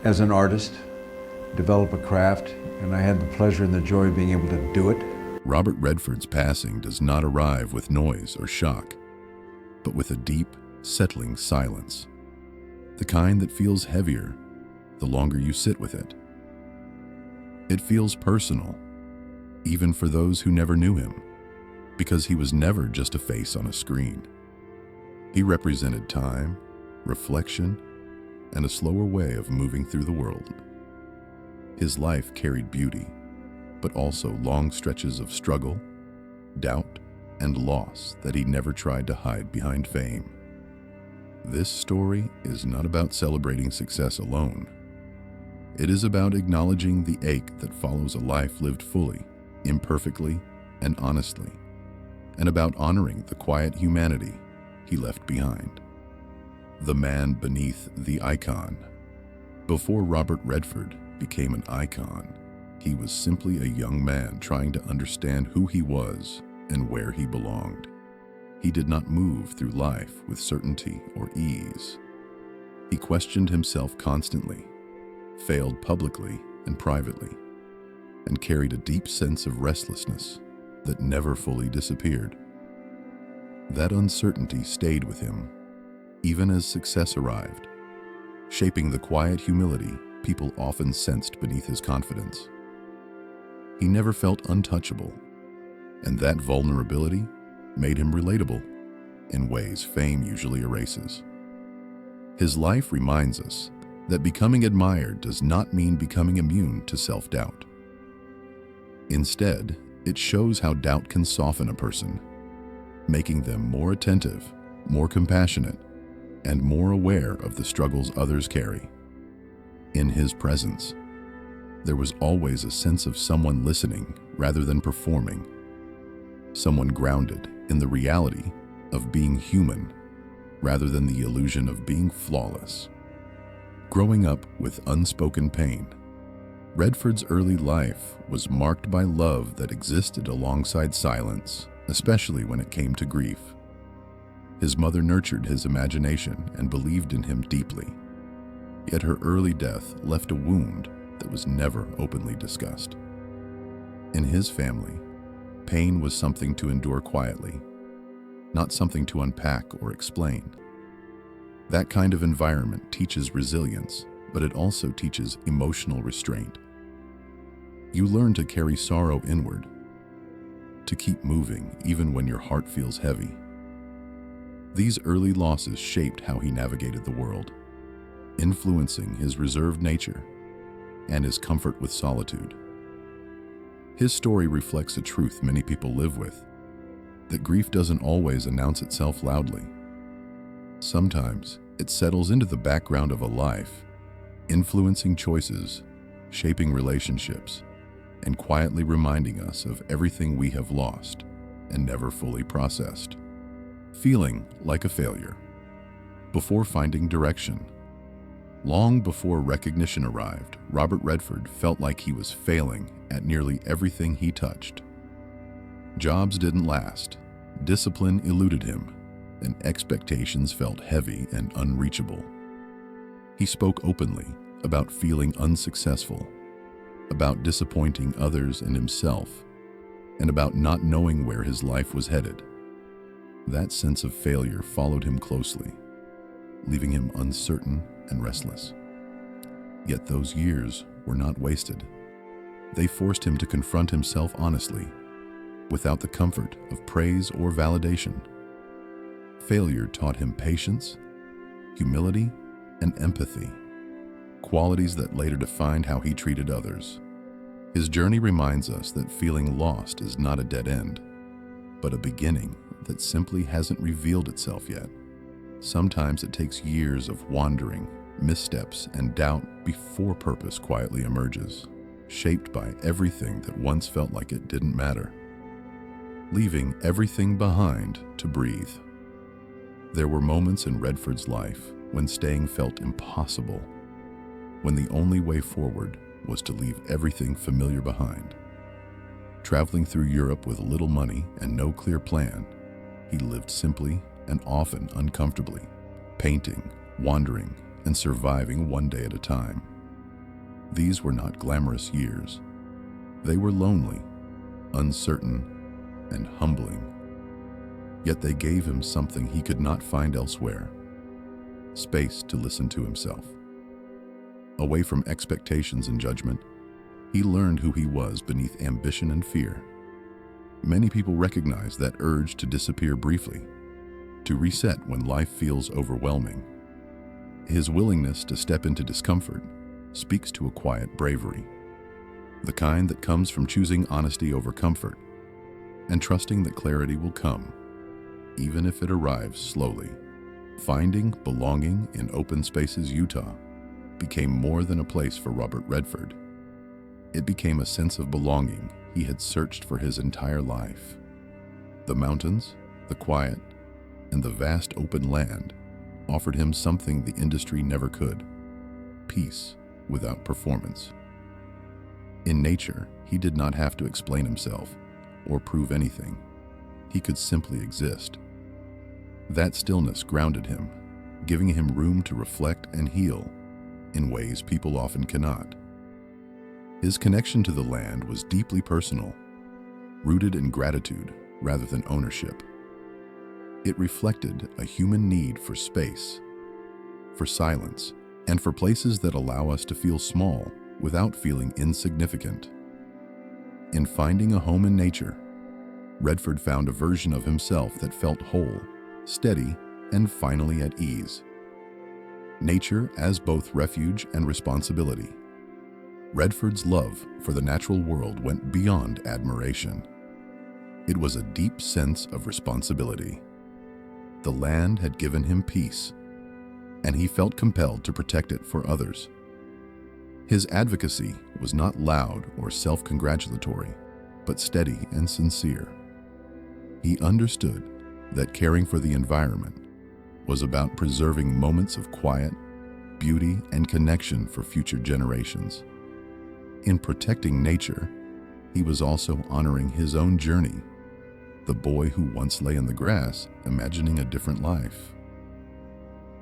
as an artist, develop a craft, and I had the pleasure and the joy of being able to do it. Robert Redford's passing does not arrive with noise or shock, but with a deep, settling silence. The kind that feels heavier the longer you sit with it. It feels personal, even for those who never knew him, because he was never just a face on a screen. He represented time, reflection, and a slower way of moving through the world. His life carried beauty, but also long stretches of struggle, doubt, and loss that he never tried to hide behind fame. This story is not about celebrating success alone. It is about acknowledging the ache that follows a life lived fully, imperfectly, and honestly, and about honoring the quiet humanity he left behind. The man beneath the icon. Before Robert Redford became an icon, he was simply a young man trying to understand who he was and where he belonged. He did not move through life with certainty or ease. He questioned himself constantly, failed publicly and privately, and carried a deep sense of restlessness that never fully disappeared. That uncertainty stayed with him, even as success arrived, shaping the quiet humility people often sensed beneath his confidence. He never felt untouchable, and that vulnerability made him relatable in ways fame usually erases. His life reminds us that becoming admired does not mean becoming immune to self-doubt. Instead, it shows how doubt can soften a person, making them more attentive, more compassionate, and more aware of the struggles others carry. In his presence, there was always a sense of someone listening rather than performing, someone grounded in the reality of being human rather than the illusion of being flawless. Growing up with unspoken pain, Redford's early life was marked by love that existed alongside silence, especially when it came to grief. His mother nurtured his imagination and believed in him deeply, yet her early death left a wound that was never openly discussed. In his family, pain was something to endure quietly, not something to unpack or explain. That kind of environment teaches resilience, but it also teaches emotional restraint. You learn to carry sorrow inward, to keep moving even when your heart feels heavy. These early losses shaped how he navigated the world, influencing his reserved nature and his comfort with solitude. His story reflects a truth many people live with, that grief doesn't always announce itself loudly. Sometimes it settles into the background of a life, influencing choices, shaping relationships, and quietly reminding us of everything we have lost and never fully processed. Feeling like a failure. Before finding direction. Long before recognition arrived, Robert Redford felt like he was failing at nearly everything he touched. Jobs didn't last, discipline eluded him, and expectations felt heavy and unreachable. He spoke openly about feeling unsuccessful, about disappointing others and himself, and about not knowing where his life was headed. That sense of failure followed him closely, leaving him uncertain and restless. Yet those years were not wasted. They forced him to confront himself honestly, without the comfort of praise or validation. Failure taught him patience, humility, and empathy, qualities that later defined how he treated others. His journey reminds us that feeling lost is not a dead end, but a beginning that simply hasn't revealed itself yet. Sometimes it takes years of wandering, missteps, and doubt before purpose quietly emerges, shaped by everything that once felt like it didn't matter, leaving everything behind to breathe. There were moments in Redford's life when staying felt impossible, when the only way forward was to leave everything familiar behind. Traveling through Europe with little money and no clear plan, he lived simply and often uncomfortably, painting, wandering, and surviving one day at a time. These were not glamorous years. They were lonely, uncertain, and humbling. Yet they gave him something he could not find elsewhere: space to listen to himself. Away from expectations and judgment, he learned who he was beneath ambition and fear. Many people recognize that urge to disappear briefly, to reset when life feels overwhelming. His willingness to step into discomfort speaks to a quiet bravery, the kind that comes from choosing honesty over comfort and trusting that clarity will come, even if it arrives slowly. Finding belonging in Open Spaces, Utah, became more than a place for Robert Redford. It became a sense of belonging he had searched for his entire life. The mountains, the quiet, and the vast open land offered him something the industry never could: peace without performance. In nature, he did not have to explain himself or prove anything. He could simply exist. That stillness grounded him, giving him room to reflect and heal in ways people often cannot. His connection to the land was deeply personal, rooted in gratitude rather than ownership. It reflected a human need for space, for silence, and for places that allow us to feel small without feeling insignificant. In finding a home in nature, Redford found a version of himself that felt whole, steady, and finally at ease. Nature as both refuge and responsibility. Redford's love for the natural world went beyond admiration. It was a deep sense of responsibility. The land had given him peace, and he felt compelled to protect it for others. His advocacy was not loud or self-congratulatory, but steady and sincere. He understood that caring for the environment was about preserving moments of quiet, beauty, and connection for future generations. In protecting nature, he was also honoring his own journey, the boy who once lay in the grass, imagining a different life.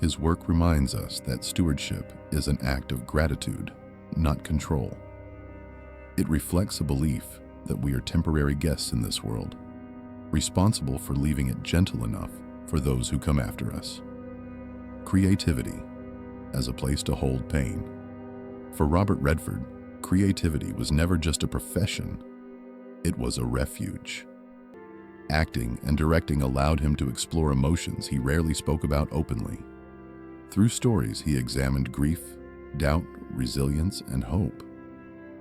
His work reminds us that stewardship is an act of gratitude, not control. It reflects a belief that we are temporary guests in this world, responsible for leaving it gentle enough for those who come after us. Creativity as a place to hold pain. For Robert Redford, creativity was never just a profession, it was a refuge. Acting and directing allowed him to explore emotions he rarely spoke about openly. Through stories, he examined grief, doubt, resilience, and hope,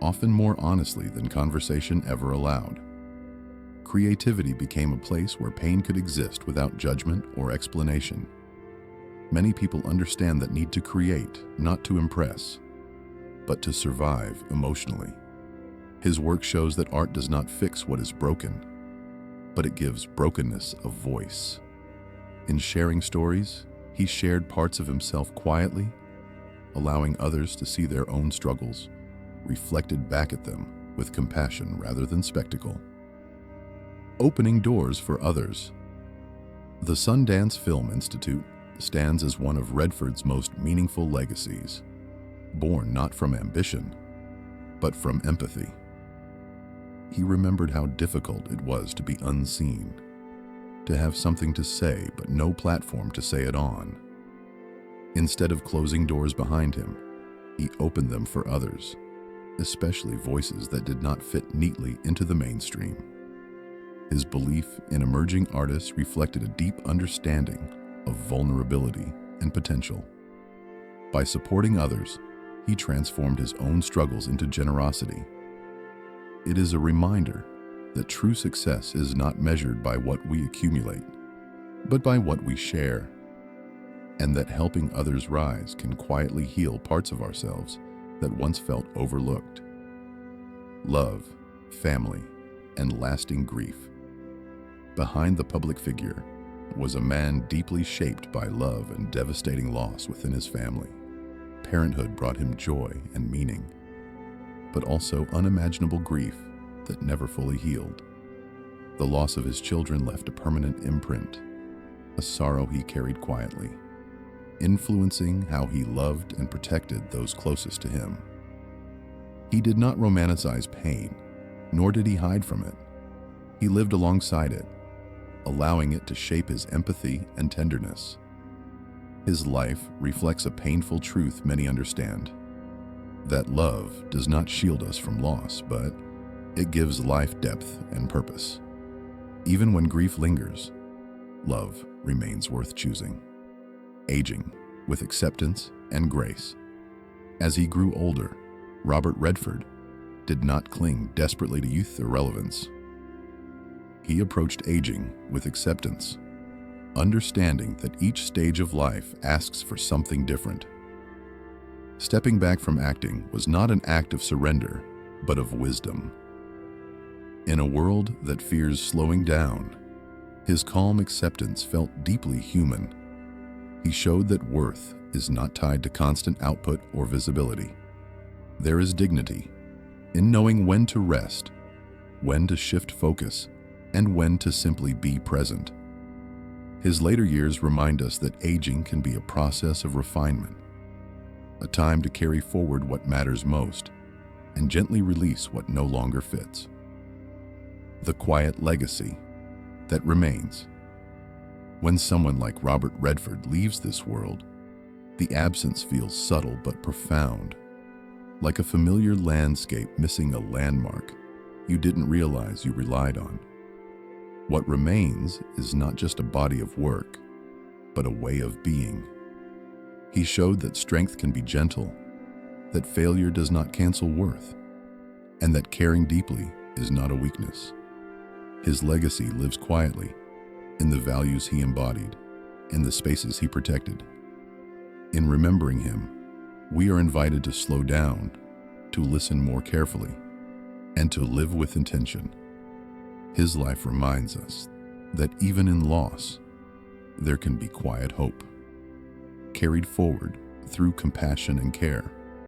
often more honestly than conversation ever allowed. Creativity became a place where pain could exist without judgment or explanation. Many people understand that need to create, not to impress, but to survive emotionally. His work shows that art does not fix what is broken, but it gives brokenness a voice. In sharing stories, he shared parts of himself quietly, allowing others to see their own struggles, reflected back at them with compassion rather than spectacle. Opening doors for others. The Sundance Film Institute stands as one of Redford's most meaningful legacies, born not from ambition, but from empathy. He remembered how difficult it was to be unseen, to have something to say but no platform to say it on. Instead of closing doors behind him, he opened them for others, especially voices that did not fit neatly into the mainstream. His belief in emerging artists reflected a deep understanding of vulnerability and potential. By supporting others, he transformed his own struggles into generosity. It is a reminder that true success is not measured by what we accumulate, but by what we share, and that helping others rise can quietly heal parts of ourselves that once felt overlooked. Love, family, and lasting grief. Behind the public figure was a man deeply shaped by love and devastating loss within his family. Parenthood brought him joy and meaning, but also unimaginable grief that never fully healed. The loss of his children left a permanent imprint, a sorrow he carried quietly, influencing how he loved and protected those closest to him. He did not romanticize pain, nor did he hide from it. He lived alongside it, allowing it to shape his empathy and tenderness. His life reflects a painful truth many understand, that love does not shield us from loss, but it gives life depth and purpose. Even when grief lingers, love remains worth choosing. Aging with acceptance and grace. As he grew older, Robert Redford did not cling desperately to youth or relevance. He approached aging with acceptance, understanding that each stage of life asks for something different. Stepping back from acting was not an act of surrender, but of wisdom. In a world that fears slowing down, his calm acceptance felt deeply human. He showed that worth is not tied to constant output or visibility. There is dignity in knowing when to rest, when to shift focus, and when to simply be present. His later years remind us that aging can be a process of refinement, a time to carry forward what matters most and gently release what no longer fits. The quiet legacy that remains. When someone like Robert Redford leaves this world, the absence feels subtle but profound, like a familiar landscape missing a landmark you didn't realize you relied on. What remains is not just a body of work, but a way of being. He showed that strength can be gentle, that failure does not cancel worth, and that caring deeply is not a weakness. His legacy lives quietly in the values he embodied, in the spaces he protected. In remembering him, we are invited to slow down, to listen more carefully, and to live with intention. His life reminds us that even in loss, there can be quiet hope, carried forward through compassion and care.